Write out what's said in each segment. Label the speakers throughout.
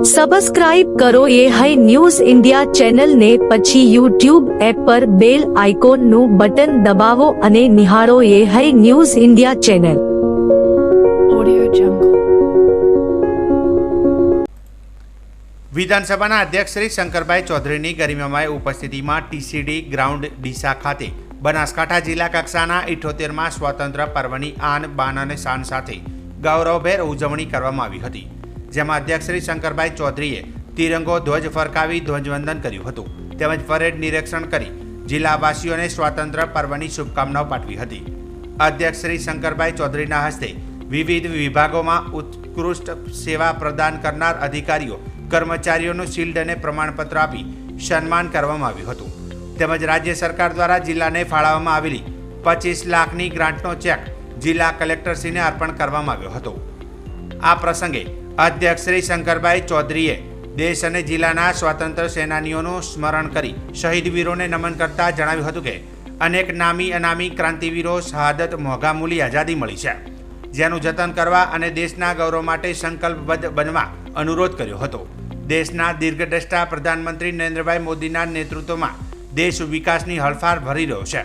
Speaker 1: Subscribe કરો એ high news India ચેનલને, પછી યુટ્યુબ એપ પર બેલ આઇકોનનું બટન દબાવો અને નિહાળો એ high news India channel.
Speaker 2: Audio Jungle.
Speaker 3: વિધાનસભાના અધ્યક્ષ શ્રી શંકરભાઈ ચૌધરીની ગરિમામય ઉપસ્થિતિમાં ટીસીડી ગ્રાઉન્ડ ડીસા ખાતે બનાસકાંઠા જિલ્લા કક્ષાના 78મા સ્વાતંત્ર્ય પર્વની આન બાન અને શાન સાથે ગૌરવભેર ઉજવણી કરવામાં આવી હતી, જેમાં અધ્યક્ષ શ્રી શંકરભાઈ ચૌધરીએ તિરંગો ધ્વજ ફરકાવી ધ્વજવંદન કર્યું હતું તેમજ પરેડ નિરીક્ષણ કરી જિલ્લાવાસીઓને સ્વાતંત્ર્ય પર્વની શુભકામનાઓ પાઠવી હતી. અધ્યક્ષ શ્રી શંકરભાઈ ચૌધરીના હસ્તે વિવિધ વિભાગોમાં ઉત્કૃષ્ટ સેવા પ્રદાન કરનાર અધિકારીઓ કર્મચારીઓનું શિલ્ડ અને પ્રમાણપત્ર આપી સન્માન કરવામાં આવ્યું હતું તેમજ રાજ્ય સરકાર દ્વારા જિલ્લાને ફાળવવામાં આવેલી 25 લાખની ગ્રાન્ટનો ચેક જિલ્લા કલેક્ટરશ્રીને અર્પણ કરવામાં આવ્યો હતો. આ પ્રસંગે અધ્યક્ષ શ્રી શંકરભાઈ ચૌધરીએ દેશ અને જિલ્લાના સ્વાતંત્ર્ય સેનાનીઓનું સ્મરણ કરી શહીદ વીરોને નમન કરતા જણાવ્યું હતું કે અનેક નામી અનામી ક્રાંતિવીરો શહાદત મોંઘા મૂલ્યે આઝાદી મળી છે, જેનું જતન કરવા અને દેશના ગૌરવ માટે સંકલ્પબદ્ધ બનવા અનુરોધ કર્યો હતો. દેશના દીર્ઘદ્રષ્ટા પ્રધાનમંત્રી નરેન્દ્રભાઈ મોદીના નેતૃત્વમાં દેશ વિકાસની હળફાળ ભરી રહ્યો છે.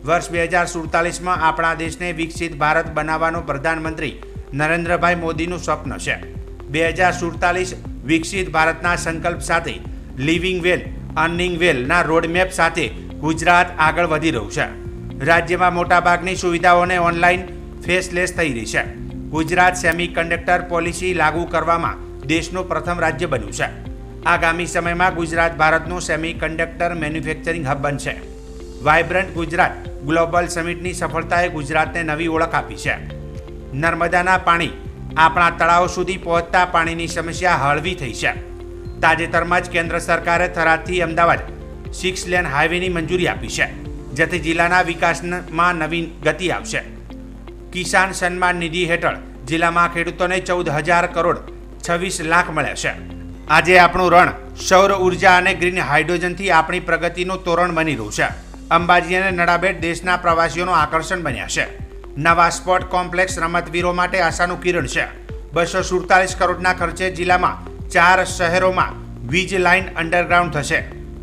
Speaker 3: વર્ષ 2047માં આપણા દેશને વિકસિત ભારત બનાવવાનો પ્રધાનમંત્રી નરેન્દ્રભાઈ મોદીનું સ્વપ્ન છે. 2047 વિકસિત ભારતના સંકલ્પ સાથે લિવિંગ વેલ અર્નિંગ વેલના રોડમેપ સાથે ગુજરાત આગળ વધી રહ્યું છે. રાજ્યમાં મોટાભાગની સુવિધાઓને ઓનલાઈન ફેસલેસ થઈ રહી છે. ગુજરાત સેમી કન્ડક્ટર પોલિસી લાગુ કરવામાં દેશનું પ્રથમ રાજ્ય બન્યું છે. આગામી સમયમાં ગુજરાત ભારતનું સેમી કન્ડક્ટર મેન્યુફેક્ચરિંગ હબ બનશે. વાઇબ્રન્ટ ગુજરાત ગ્લોબલ સમિટની સફળતાએ ગુજરાતને નવી ઓળખ આપી છે. નર્મદાના પાણી આપણા તળાવ સુધી પહોંચતા પાણીની સમસ્યા હળવી થઈ છે. તાજેતરમાં જ કેન્દ્ર સરકારે થરાદથી અમદાવાદ 6 લેન હાઈવેની મંજૂરી આપી છે, જેથી જિલ્લાના વિકાસમાં નવી ગતિ આવશે. કિસાન સન્માન નિધિ હેઠળ જિલ્લામાં ખેડૂતોને 14,000 કરોડ 26 લાખ મળ્યા છે. આજે આપણું રણ સૌર ઉર્જા અને ગ્રીન હાઇડ્રોજનથી આપણી પ્રગતિનું તોરણ બની રહ્યું છે. અંબાજી અને નડાબેટ દેશના પ્રવાસીઓનું આકર્ષણ બન્યા છે. નવા સ્પોર્ટ કોમ્પ્લેક્સ રમતવીરો માટે આશાનું કિરણ છે. 247 કરોડના ખર્ચે જિલ્લામાં 4 શહેરોમાં વીજ લાઇન અંડરગ્રાઉન્ડ થશે.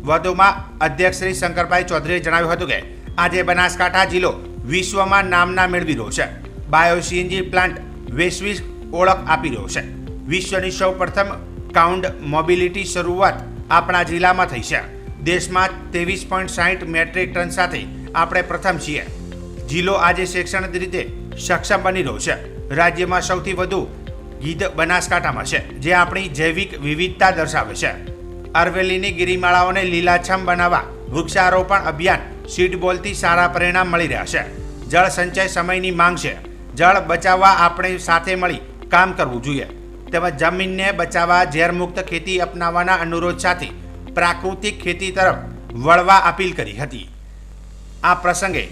Speaker 3: વધુમાં અધ્યક્ષ શ્રી શંકરભાઈ ચૌધરીએ જણાવ્યું હતું કે આજે બનાસકાંઠા જિલ્લો વિશ્વમાં નામના મેળવી રહ્યો છે. બાયો સીએનજી પ્લાન્ટ વૈશ્વિક ઓળખ આપી રહ્યો છે. વિશ્વની સૌપ્રથમ કાઉન્ડ મોબિલિટી શરૂઆત આપણા જિલ્લામાં થઈ છે. દેશમાં 23.60 મેટ્રિક ટન સાથે આપણે પ્રથમ છીએ. જિલ્લો આજે શૈક્ષણિક રીતે સક્ષમ બની રહ્યો છે. રાજ્યમાં સૌથી વધુ ગીધ બનાસકાંઠામાં છે, જે આપણી જૈવિક વિવિધતા દર્શાવે છે. અરવલ્લીની ગિરિમાળાઓને લીલાછમ બનાવવા વૃક્ષારોપણ અભિયાન સીડ બોલથી સારા પરિણામ મળી રહ્યા છે. જળ સંચય સમયની માંગ છે. જળ બચાવવા આપણે સાથે મળી કામ કરવું જોઈએ તેમજ જમીનને બચાવવા ઝેરમુક્ત ખેતી અપનાવવાના અનુરોધ સાથે પ્રાકૃતિક ખેતી તરફ વળવા અપીલ કરી હતી. આ પ્રસંગે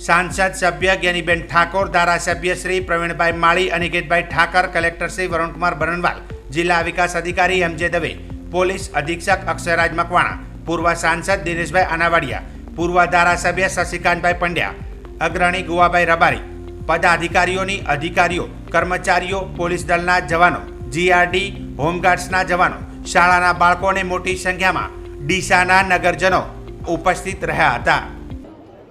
Speaker 3: સાંસદ સભ્ય જ્ઞાનીબેન ઠાકોર, ધારાસભ્ય શ્રી પ્રવીણભાઈ માળી, અનિકેતભાઈ ઠાકર, કલેક્ટર શ્રી વરુણકુમાર બરનવાલ, જિલ્લા વિકાસ અધિકારી એમ જે દવે, પોલીસ અધિક્ષક અક્ષયરાજ મકવાણા, પૂર્વ સાંસદ દિનેશભાઈ આનાવાડિયા, પૂર્વ ધારાસભ્ય શશિકાંતભાઈ પંડ્યા, અગ્રણી ગુવાભાઈ રબારી, પદાધિકારીઓની અધિકારીઓ, કર્મચારીઓ, પોલીસ દળના જવાનો, જીઆરડી, હોમગાર્ડ્સના જવાનો, શાળાના બાળકોને મોટી સંખ્યામાં ડીસાના નગરજનો ઉપસ્થિત રહ્યા હતા.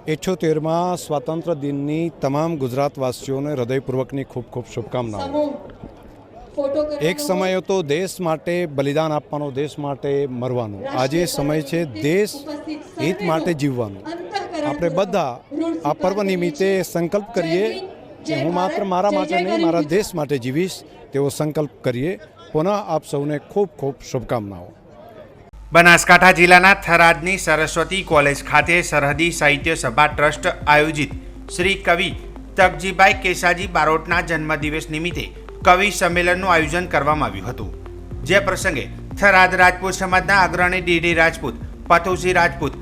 Speaker 4: 78મા સ્વાતંત્ર્ય દિનની તમામ ગુજરાતવાસીઓને હૃદયપૂર્વકની ખૂબ ખૂબ શુભકામનાઓ. એક સમય હતો દેશ માટે બલિદાન આપવાનો, દેશ માટે મરવાનો. આજે સમય છે દેશ હિત માટે જીવવાનો. આપણે બધા આ પર્વ નિમિત્તે સંકલ્પ કરીએ કે હું માત્ર મારા માટે નહીં, મારા દેશ માટે જીવીશ, તેવો સંકલ્પ કરીએ. પુનઃ આપ સૌને ખૂબ ખૂબ શુભકામનાઓ.
Speaker 3: બનાસકાંઠા જિલ્લાના થરાદની સરસ્વતી કોલેજ ખાતે સરહદી સાહિત્ય સભા ટ્રસ્ટ આયોજિત શ્રી કવિ તકજીભાઈ કેસાજી બારોટના જન્મદિવસ નિમિત્તે કવિ સંમેલનનું આયોજન કરવામાં આવ્યું હતું. જે પ્રસંગે થરાદ રાજપૂત સમાજના અગ્રણી DD Rajput, Pathusinh Rajput,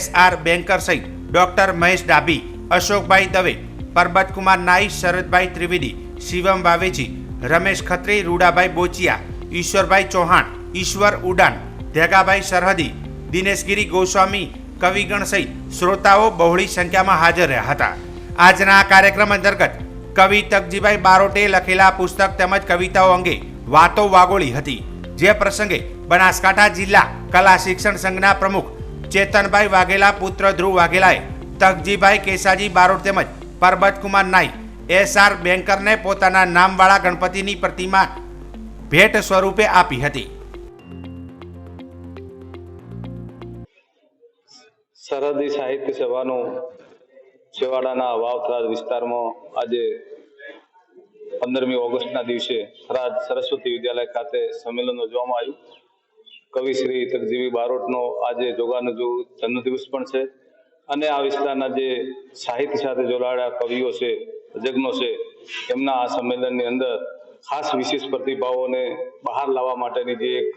Speaker 3: SR banker સહિત ડોક્ટર મહેશ ડાભી, અશોકભાઈ દવે, પરબતકુમાર નાઈ, શરદભાઈ ત્રિવેદી, શિવમ વાવેજી, રમેશ ખત્રી, રૂડાભાઈ બોચિયા, ઈશ્વરભાઈ ચૌહાણ, ઈશ્વર ઉડાન, ધેગાભાઈ સરહદી, દિનેશગીરી ગોસ્વામી, કવિગણ સહિત શ્રોતાઓ બહોળી સંખ્યામાં હાજર રહ્યા હતા. આજના આ કાર્યક્રમ અંતર્ગત કવિ તકજીભાઈ બારોટે લખેલા પુસ્તક તેમજ કવિતાઓ અંગે વાતો વાગોળી હતી, જે પ્રસંગે બનાસકાંઠા જિલ્લા કલા શિક્ષણ સંઘના પ્રમુખ ચેતનભાઈ વાઘેલા, પુત્ર ધ્રુવ વાઘેલાએ તકજીભાઈ કેસાજી બારોટ તેમજ પરબતકુમાર નાઈ SR બેન્કરને પોતાના નામવાળા ગણપતિની પ્રતિમા ભેટ સ્વરૂપે આપી હતી.
Speaker 5: સરહદી સાહિત્ય સભાનું છેવાડાના વાવથરાદ વિસ્તારમાં આજે 15મી ઓગસ્ટના દિવસે થરાદ સરસ્વતી વિદ્યાલય ખાતે સંમેલન યોજવામાં આવ્યું. કવિ શ્રી તકજીવી બારોટનો આજે જોગાનુજુ જન્મદિવસ પણ છે અને આ વિસ્તારના જે સાહિત્ય સાથે જોડાયેલા કવિઓ છે, તજજ્ઞો છે, એમના આ સંમેલનની અંદર ખાસ વિશેષ પ્રતિભાઓને બહાર લાવવા માટેની જે એક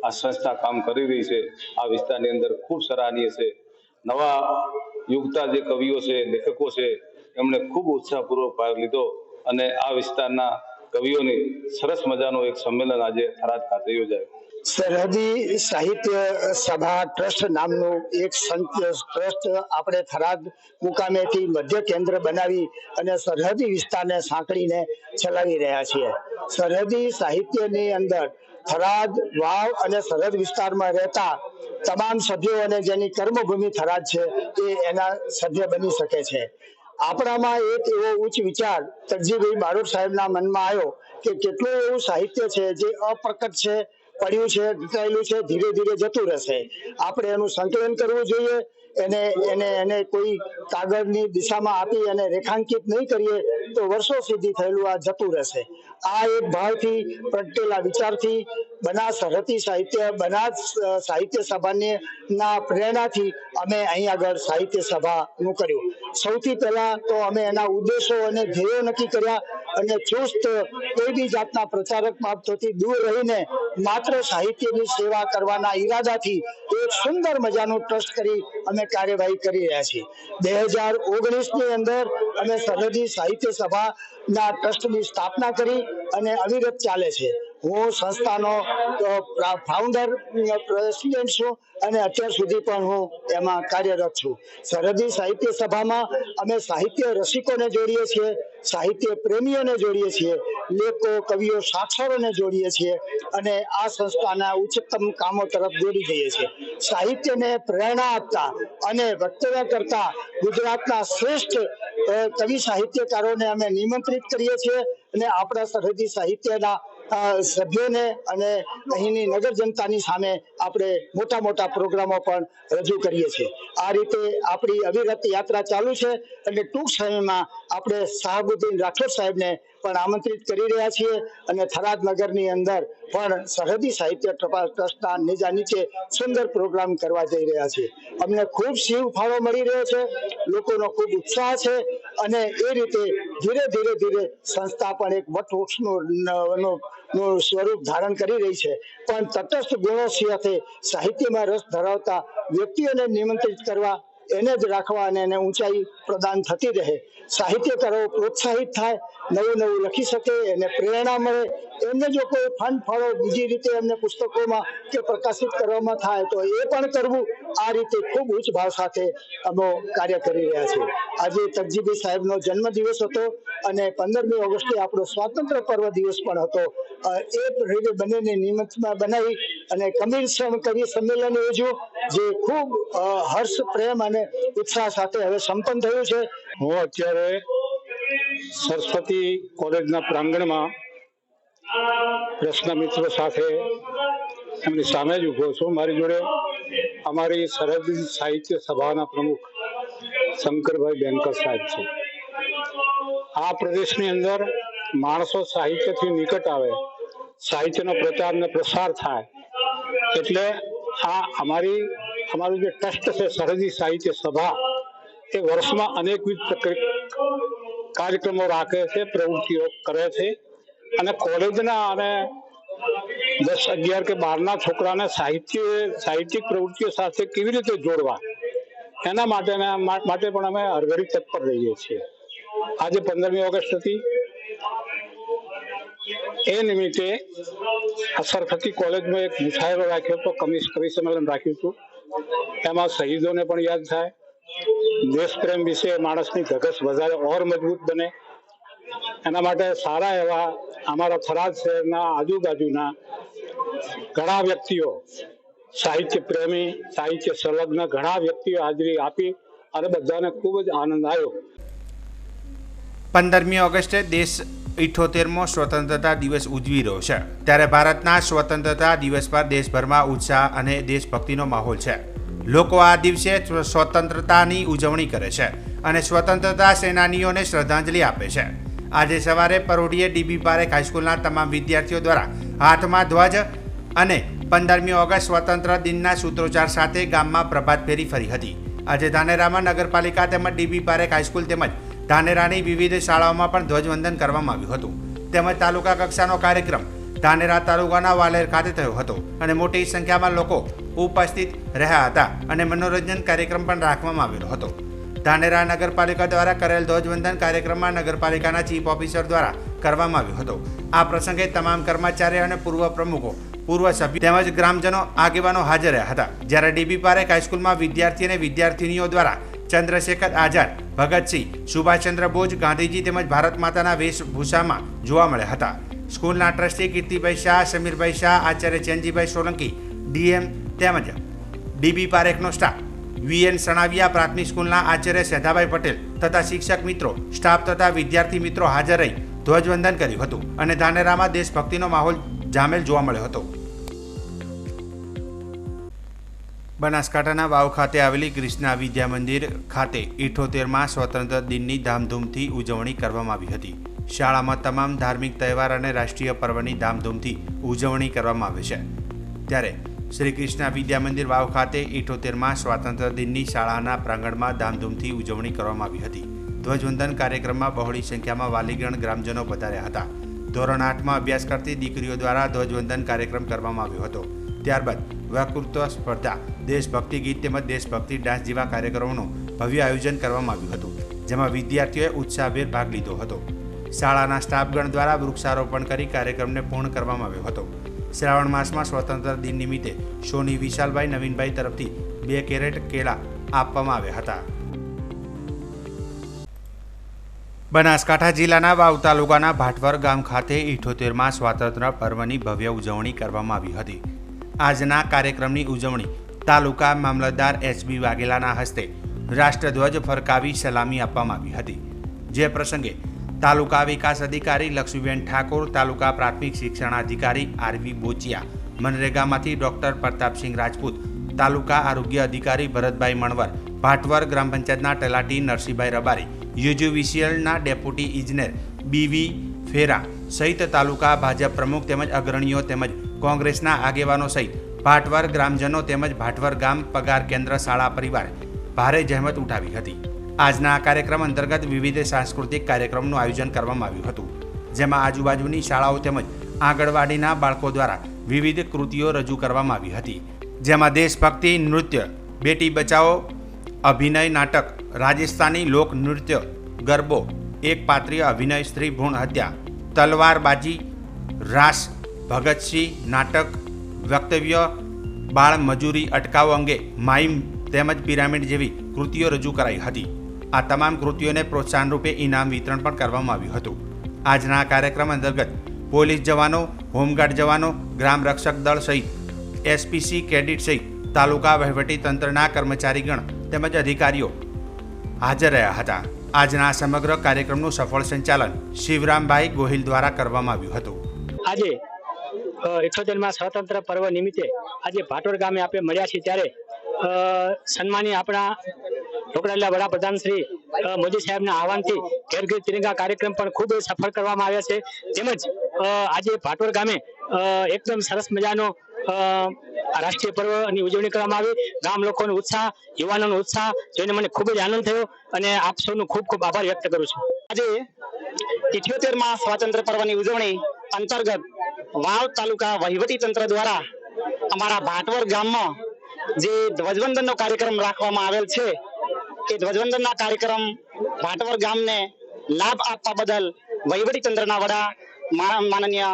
Speaker 5: આ સંસ્થા કામ કરી રહી છે, આ વિસ્તારની અંદર ખૂબ સરાહનીય છે. નવા યુગતા જે કવિઓ છે, લેખકો છે, એમણે ખૂબ ઉત્સાહપૂર્વક ભાગ લીધો અને આ વિસ્તારના કવિઓની સરસ મજાનું એક સંમેલન આજે થરાદ ખાતે યોજાયું.
Speaker 6: સરહદી સાહિત્ય સભા ટ્રસ્ટ નામનું એક ટ્રસ્ટ આપણે થરાદ મુકામેથી મધ્ય કેન્દ્ર બનાવી અને સરહદી વિસ્તારને સાંકળીને ચલાવી રહ્યા છીએ. સરહદી સાહિત્યની અંદર થરાદ, વાવ અને સરહદ વિસ્તારમાં રહેતા તમામ સભ્યો અને જેની કર્મભૂમિ થરાદ છે એ એના સભ્ય બની શકે છે. આપણામાં એક એવો ઉચ્ચ વિચાર તકજીભાઈ બારોટ સાહેબના મનમાં આવ્યો કે કેટલું એવું સાહિત્ય છે જે અપ્રકટ છે, પડ્યું છે, ઘટાયેલું છે, ધીરે ધીરે જતું રહેશે. આપણે એનું સંકલન કરવું જોઈએ. એને કોઈ કાગળની દિશામાં આપી અને રેખાંકિત નહીં કરીએ તો વર્ષો સુધી થયેલું આ જતું રહેશે. આ એક ભાવથી પ્રગટેલા વિચારથી બનાસ સરહદી સાહિત્ય સભાની ના પ્રેરણાથી અમે અહીં આગળ સાહિત્ય સભાનું કર્યું. સૌથી પહેલા તો અમે એના ઉદ્દેશો અને ધ્યેયો નક્કી કર્યા અને ચુસ્ત કોઈ બી જાતના પ્રચારક બાબતોથી દૂર રહીને માત્ર સાહિત્યની સેવા કરવાના ઈરાદાથી એક સુંદર મજાનું ટ્રસ્ટ કરી અમે કાર્યવાહી કરી રહ્યા છીએ. 2019ની અંદર અમે સરહદી સાહિત્ય સભાના ટ્રસ્ટની સ્થાપના કરી અને અવિરત ચાલે છે. હું સંસ્થાનો ફાઉન્ડર પ્રેસિડેન્ટ છું અને અત્યાર સુધી પણ હું એમાં કાર્યરત છું. સરહદી સાહિત્ય સભામાં અમે સાહિત્ય રસિકોને જોડીએ છીએ, સાહિત્ય પ્રેમીઓને જોડીએ છીએ, લેખકો, કવિઓ, સાક્ષરોને જોડીએ છીએ અને આ સંસ્થાના ઉચ્ચતમ કામો તરફ જોડી દઈએ છીએ. સાહિત્યને પ્રેરણા આપતા અને વક્તવ્ય કરતા ગુજરાતના શ્રેષ્ઠ કવિ સાહિત્યકારોને અમે નિમંત્રિત કરીએ છીએ અને આપણા સરહદી સાહિત્યના સભ્યોને અને અહીંની નગર જનતાની સામે આપણે મોટા મોટા પ્રોગ્રામો પણ રજૂ કરીએ છીએ. આ રીતે આપણી અવિરત યાત્રા ચાલુ છે અને ટૂંક સમયમાં આપણે શાહબુદ્દીન રાઠોડ સાહેબને પણ આમંત્રિત કરી રહ્યા છીએ અને થરાદ નગરની અંદર પણ સરહદી સાહિત્ય ટ્રસ્ટના નેજા નીચે સુંદર પ્રોગ્રામ કરવા જઈ રહ્યા છીએ. અમને ખૂબ શિવ ફાળો મળી રહ્યો છે, લોકોનો ખૂબ ઉત્સાહ છે અને એ રીતે ધીરે ધીરે સંસ્થા પણ એક વટવૃક્ષનું સ્વરૂપ ધારણ કરી રહી છે. પણ તટસ્થ ગુણો સાથે સાહિત્યમાં રસ ધરાવતા વ્યક્તિઓને નિમંત્રિત કરવા, એને જ રાખવા અને એને ઊંચાઈ પ્રદાન થતી રહે. સાહિત્યકારો પ્રોત્સાહિત થાય, નવું લખી શકે, એને પ્રેરણા મળે. એમને જો કોઈ ફંડ ફાળો બીજી રીતે એમને પુસ્તકોમાં કે પ્રકાશિત કરવામાં થાય તો એ પણ કરવું. આ રીતે ખૂબ ઉચ્ચ ભાવ સાથે અમે કાર્ય કરી રહ્યા છીએ. આજે તકજીભાઈ સાહેબનો જન્મદિવસ હતો અને 15મી ઓગસ્ટે આપણો સ્વાતંત્ર્ય પર્વ દિવસ પણ હતો. એ બંનેને નિમિત્તમાં બનાવી અને કવિ સંમેલન યોજ્યું જે ખૂબ હર્ષ, પ્રેમ અને ઉત્સાહ સાથે હવે સંપન્ન થયું છે.
Speaker 7: હું અત્યારે સરસ્વતી કોલેજના પ્રાંગણમાં પ્રશ્ન મિત્રો સાથે એમની સામે જ ઉભો છું. મારી જોડે અમારી સરહદી સાહિત્ય સભાના પ્રમુખ શંકરભાઈ બેનકર સાહેબ છે. આ પ્રદેશની અંદર માણસો સાહિત્યથી નિકટ આવે, સાહિત્યનો પ્રચાર ને પ્રસાર થાય એટલે આ અમારું જે ટ્રસ્ટ છે સરહદી સાહિત્ય સભા, એ વર્ષમાં અનેકવિધ કાર્યક્રમો રાખે છે, પ્રવૃત્તિઓ કરે છે અને કોલેજના અને 10, 11 કે 12ના છોકરાને સાહિત્યિક પ્રવૃત્તિઓ સાથે કેવી રીતે જોડવા એના માટે પણ અમે હરઘડી તત્પર રહીએ છીએ. આજે 15મી ઓગસ્ટ હતી, એ નિમિત્તે સરસ્વતી કોલેજમાં એક મુશાયરો રાખ્યો હતો, કવિ સંમેલન રાખ્યું હતું. એમાં શહીદોને પણ યાદ થાય, દેશ પ્રેમ વિશે માણસની ધગશ વધારે ઓર મજબૂત બને, એના માટે સારા એવા અમારા થરાદ શહેરના આજુબાજુના ઘણા વ્યક્તિઓ, સાહિત્ય પ્રેમી, સાહિત્ય સંલગ્ન ઘણા વ્યક્તિઓ હાજરી આપી અને બધાને ખૂબ જ આનંદ આવ્યો.
Speaker 3: 15મી ઓગસ્ટે દેશ 78મો સ્વતંત્રતા દિવસ ઉજવી રહ્યો છે. ત્યારે ભારતના સ્વતંત્રતા દિવસ પર દેશભરમાં ઉત્સાહ અને દેશભક્તિનો માહોલ છે. લોકો આ દિવસે સ્વતંત્રતાની ઉજવણી કરે છે અને સ્વતંત્રતા સેનાનીઓને શ્રદ્ધાંજલિ આપે છે. આજે સવારે પરોઢીએ ડીબી પારેખ હાઈસ્કૂલના તમામ વિદ્યાર્થીઓ દ્વારા હાથમાં ધ્વજ અને 15મી ઓગસ્ટ સ્વતંત્ર દિનના સૂત્રોચ્ચાર સાથે ગામમાં પ્રભાત ફેરી ફરી હતી. આજે ધાનેરામાં નગરપાલિકા તેમજ ડીબી પારેખ હાઈસ્કૂલ તેમજ ધાનેરાની વિવિધ શાળાઓમાં પણ ધ્વજવંદન કરવામાં આવ્યું હતું. તેમજ તાલુકા કક્ષાનો કાર્યક્રમ ધાનેરા તાલુકાના વાલેર ખાતે થયો હતો અને મોટી સંખ્યામાં લોકો ઉપસ્થિત રહ્યા હતા અને મનોરંજન કાર્યક્રમ પણ રાખવામાં આવ્યો હતો. ધાનેરા નગરપાલિકા દ્વારા કરેલ ધ્વજવંદન કાર્યક્રમમાં નગરપાલિકાના ચીફ ઓફિસર દ્વારા કરવામાં આવ્યો હતો. આ પ્રસંગે તમામ કર્મચારીઓ અને પૂર્વ પ્રમુખો, પૂર્વ સભ્યો તેમજ ગ્રામજનો આગેવાનો હાજર રહ્યા હતા. જ્યારે ડીબી પારેખ હાઈસ્કૂલમાં વિદ્યાર્થી અને વિદ્યાર્થીનીઓ દ્વારા ચંદ્રશેખર આઝાદ, ભગતસિંહ, સુભાષચંદ્ર બોઝ, ગાંધીજી તેમજ ભારત માતાના વેશભૂષામાં જોવા મળ્યા હતા. સ્કૂલના ટ્રસ્ટી કીર્તિભાઈ શાહ, સમીરભાઈ શાહ, આચાર્ય ચેનજીભાઈ સોલંકી, ડીએમ તેમજ ડીબી પારેખનો સ્ટાફ, વીએન સણાવિયા પ્રાથમિક સ્કૂલના આચાર્ય સેધાભાઈ પટેલ તથા શિક્ષક મિત્રો, સ્ટાફ તથા વિદ્યાર્થી મિત્રો હાજર રહી ધ્વજવંદન કર્યું હતું અને ધાનેરામાં દેશભક્તિનો માહોલ જામેલ જોવા મળ્યો હતો. બનાસકાંઠાના વાવ ખાતે આવેલી કૃષ્ણા વિદ્યા મંદિર ખાતે 78મા સ્વતંત્ર દિનની ધામધૂમથી ઉજવણી કરવામાં આવી હતી. શાળામાં તમામ ધાર્મિક તહેવાર અને રાષ્ટ્રીય પર્વની ધામધૂમથી ઉજવણી કરવામાં આવે છે. ત્યારે શ્રી કૃષ્ણા વિદ્યા મંદિર વાવ ખાતે 78મા સ્વાતંત્ર્ય દિનની શાળાના પ્રાંગણમાં ધામધૂમથી ઉજવણી કરવામાં આવી હતી. ધ્વજવંદન કાર્યક્રમમાં બહોળી સંખ્યામાં વાલીગણ ગ્રામજનો પધાર્યા હતા. ધોરણ 8માં અભ્યાસ કરતી દીકરીઓ દ્વારા ધ્વજવંદન કાર્યક્રમ કરવામાં આવ્યો હતો. ત્યારબાદ વક્તૃત્વ સ્પર્ધા, દેશભક્તિ ગીત તેમજ દેશભક્તિ ડાન્સ જેવા કાર્યક્રમોનું ભવ્ય આયોજન કરવામાં આવ્યું હતું, જેમાં વિદ્યાર્થીઓએ ઉત્સાહભેર ભાગ લીધો હતો. શાળાના સ્ટાફગણ દ્વારા વૃક્ષારોપણ કરી કાર્યક્રમને પૂર્ણ કરવામાં આવ્યો હતો. શ્રાવણ માસમાં સ્વતંત્ર દિન નિમિત્તે સોની વિશાલભાઈ નવીનભાઈ તરફથી 2 કેરેટ કેળા આપવામાં આવ્યા હતા. બનાસકાંઠા જિલ્લાના વાવ તાલુકાના ભાટવર ગામ ખાતે 78મા સ્વાતંત્ર્ય પર્વની ભવ્ય ઉજવણી કરવામાં આવી હતી. આજના કાર્યક્રમની ઉજવણી તાલુકા મામલતદાર એચબી વાઘેલાના હસ્તે રાષ્ટ્રધ્વજ ફરકાવી સલામી આપવામાં આવી હતી. જે પ્રસંગે તાલુકા વિકાસ અધિકારી લક્ષ્મીબેન ઠાકોર, તાલુકા પ્રાથમિક શિક્ષણાધિકારી આરવી બોચિયા, મનરેગામાંથી ડોક્ટર પ્રતાપસિંહ રાજપૂત, તાલુકા આરોગ્ય અધિકારી ભરતભાઈ મણવર, ભાટવર ગ્રામ પંચાયતના તલાટી નરસિંહભાઈ રબારી, યુજીવીસીએલના ડેપ્યુટી ઇજનેર બીવી ફેરા સહિત તાલુકા ભાજપ પ્રમુખ તેમજ અગ્રણીઓ તેમજ કોંગ્રેસના આગેવાનો સહિત ભાટવર ગ્રામજનો તેમજ ભાટવર ગામ પગાર કેન્દ્ર શાળા પરિવાર ભારે જહેમત ઉઠાવી હતી. આજના કાર્યક્રમ અંતર્ગત વિવિધ સાંસ્કૃતિક કાર્યક્રમનું આયોજન કરવામાં આવ્યું હતું, જેમાં આજુબાજુની શાળાઓ તેમજ આંગણવાડીના બાળકો દ્વારા વિવિધ કૃતિઓ રજૂ કરવામાં આવી હતી, જેમાં દેશભક્તિ નૃત્ય, બેટી બચાવો અભિનય નાટક, રાજસ્થાની લોક નૃત્ય, ગરબો, એક પાત્રીય અભિનય, સ્ત્રી ભ્રૂણ હત્યા, તલવારબાજી, રાસ, ભગતસિંહ નાટક, વક્તવ્ય, બાળ મજૂરી અટકાવો અંગે માઇમ તેમજ પિરામિડ જેવી કૃતિઓ રજૂ કરાઈ હતી. આ તમામ કૃતિઓને પ્રોત્સાહન રૂપે ઇનામ વિતરણ પણ કરવામાં આવ્યું હતું. આજના કાર્યક્રમ અંતર્ગત પોલીસ જવાનો, હોમગાર્ડ જવાનો, ગ્રામ રક્ષક દળ સહિત એસપીસી કેડેટ સહિત તાલુકા વહીવટી તંત્રના કર્મચારીગણ તેમજ અધિકારીઓ હાજર રહ્યા હતા. આજના સમગ્ર કાર્યક્રમનું સફળ સંચાલન શિવરામભાઈ ગોહિલ દ્વારા કરવામાં આવ્યું હતું.
Speaker 8: આજે 78મા સ્વાતંત્ર્ય પર્વ નિમિત્તે આજે ભાટવર ગામે આપણે મળ્યા છીએ ત્યારે સન્માનીય આપણા ઢોકળાલા વડાપ્રધાન શ્રી મોદી સાહેબના આહવાનથી ઘેર ઘેર તિરંગા કાર્યક્રમ પણ ખૂબ સફળ કરવામાં આવ્યા છે. તેમજ આજે ભાટવર ગામે એકદમ સરસ મજાનો રાષ્ટ્રીય પર્વની ઉજવણી કરવામાં આવી. ગામ લોકોનો ઉત્સાહ, યુવાનોનો ઉત્સાહ જોઈને મને ખૂબ જ આનંદ થયો અને આપ સૌનો ખૂબ ખૂબ આભાર વ્યક્ત કરું છું.
Speaker 9: આજે 78મા સ્વાતંત્ર્ય પર્વની ઉજવણી અંતર્ગત વાવ તાલુકા વહીવટી તંત્ર દ્વારા અમારા ભાટવર ગામમાં જે ધ્વજવંદનનો કાર્યક્રમ રાખવામાં આવેલ છે, એ ધ્વજવંદનના કાર્યક્રમ ભાટવર ગામને લાભ આપવા બદલ વહીવટી તંત્રના વડા માનનીય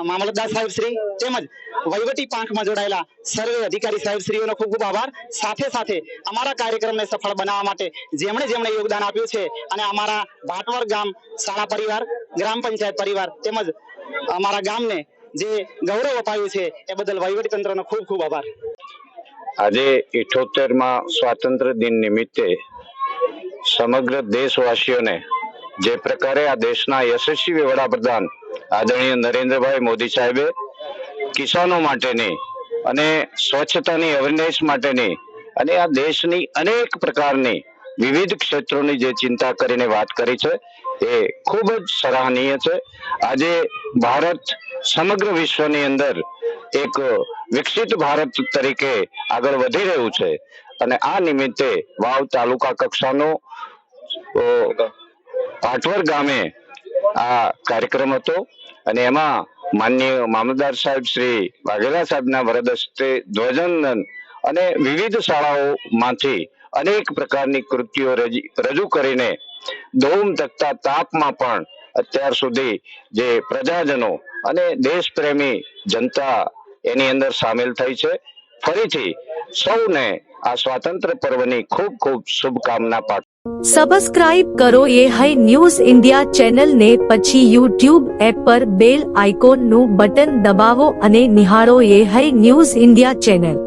Speaker 9: મામલતદાર સાહેબ શ્રી તેમજ વહીવટી પાંખમાં જોડાયેલા સર્વે અધિકારી સાહેબ શ્રીઓનો ખૂબ ખૂબ આભાર. સાથે સાથે અમારા કાર્યક્રમને સફળ બનાવવા માટે જેમણે યોગદાન આપ્યું છે અને અમારા ભાટવર ગામ શાળા પરિવાર, ગ્રામ પંચાયત પરિવાર તેમજ અમારા ગામને જે ગૌરવ અપાયું છે એ બદલ વહીવટીતંત્રનો ખૂબ ખૂબ આભાર.
Speaker 10: આજે 78માં સ્વાતંત્ર્ય દિન નિમિત્તે સમગ્ર દેશવાસીઓને જે પ્રકારે આ દેશના યશસ્વી વડાપ્રધાન આદરણીય નરેન્દ્રભાઈ મોદી સાહેબે કિસાનો માટેની અને સ્વચ્છતાની અવેરનેસ માટેની અને આ દેશની અનેક પ્રકારની વિવિધ ક્ષેત્રોની જે ચિંતા કરીને વાત કરી છે એ ખૂબ જ સરાહનીય છે. આજે ભારત સમગ્ર વિશ્વની અંદર એક વિકસિત ભારત તરીકે આગળ વધી રહ્યું છે અને આ નિમિત્તે વાવ તાલુકા કક્ષાનો પાટવર ગામે આ કાર્યક્રમ હતો અને એમાં માનનીય મામલતદાર સાહેબ શ્રી વાઘેલા સાહેબના વરદ હસ્તે ધ્વજવંદન અને વિવિધ શાળાઓમાંથી અનેક પ્રકારની કૃતિઓ રજૂ કરીને ધૂમ તકતા તાપમાં પણ અત્યાર સુધી જે પ્રજાજનો અને દેશપ્રેમી જનતા એની અંદર સામેલ થઈ છે. ફરીથી સૌને આ સ્વાતંત્ર્ય પર્વની ખૂબ ખૂબ શુભકામના પાઠવું.
Speaker 1: સબસ્ક્રાઇબ કરો એ હાઈ ન્યૂઝ ઇન્ડિયા ચેનલ ને પછી યુટ્યુબ એપ પર બેલ આઇકોન નું બટન દબાવો અને નિહાળો એ હાઈ ન્યૂઝ ઇન્ડિયા ચેનલ.